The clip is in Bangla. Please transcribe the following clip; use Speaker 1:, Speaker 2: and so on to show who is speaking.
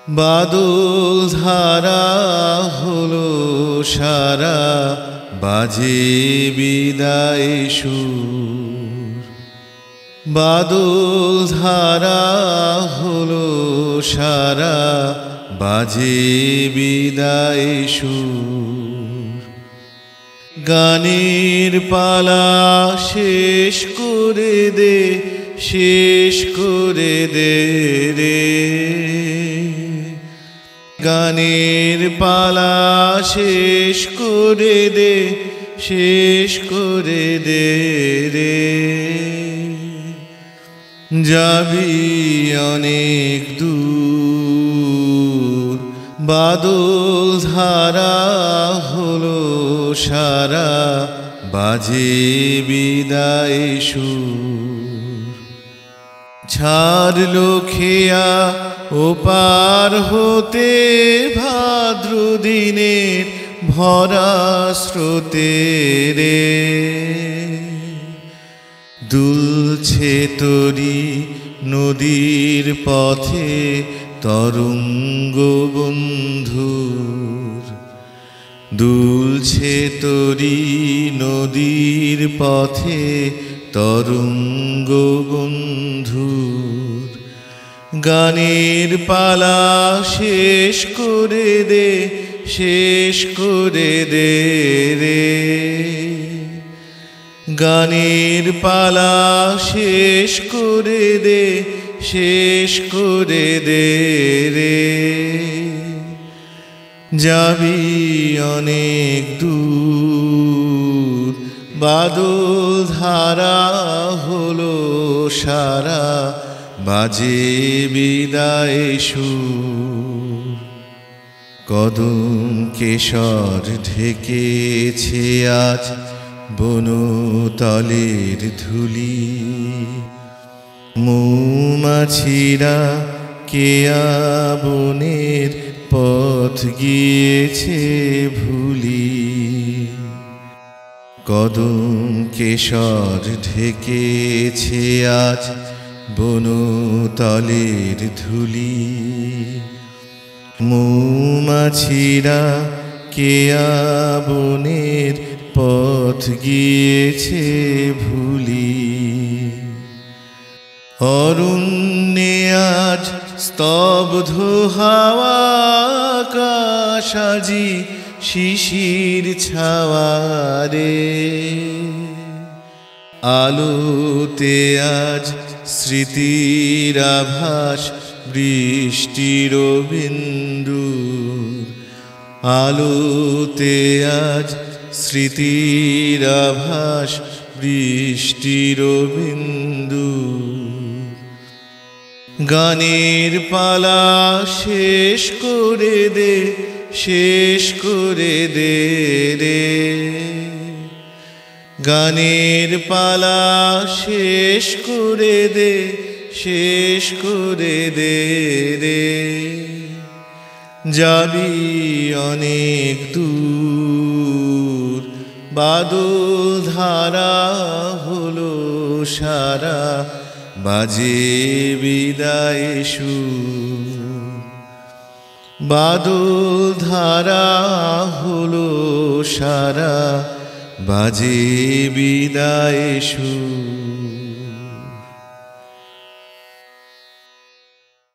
Speaker 1: বাদল ধারা হলো সারা, বাজে বিদায় সুর। বাদল ধারা হলো সারা, বাজে বিদায় সুর। গানের পালা শেষ করে দে, শেষ করে দে রে। গানের পালা শেষ করে দে, শেষ করে দে রে। যাবি অনেক দূর, বাদল ধারা হলো সারা, বাজে বিদায় সুর। ছাড়লো খেয়া ওপার হতে ভাদ্র দিনের ভরা স্রোতে রে। দুলছে তরি নদীর পথে তরঙ্গ বন্ধুর। দুলছে তরি নদীর পথে তরঙ্গ বন্ধুর। গানের পালা শেষ করে দে, শেষ করে দে রে। গানের পালা শেষ করে দে, শেষ করে দে রে। যাবি অনেক দূর, বাদল ধারা হলো সারা, বাজে বিদায় সুর। কদম কেশর ঢেকেছে আজ বনতলের ধুলি। মৌমাছিরা কেয়া বনের পথ গিয়েছে ভুলি। কদম কেশর ঢেকেছে আজ বনতলের ধুলি। মৌমাছিরা কেয়া বনের পথ গিয়েছে ভুলি। অরণ্যে আজ স্তব্ধ হাওয়া, আকাশ আজি শিশির ছাওয়া রে। আলোতে আজ স্মৃতির আভাস বৃষ্টির বিন্দুর। আলোতে আজ স্মৃতির আভাস বৃষ্টির বিন্দুর। গানের পালা শেষ করে দে, শেষ করে দে রে। গানের পালা শেষ করে দে, শেষ করে দে রে। যাবি অনেক দূর, বাদল ধারা হলো সারা, বাজে বিদায় সুর। বাদল ধারা হলো সারা, বাজে বিদায় সুর।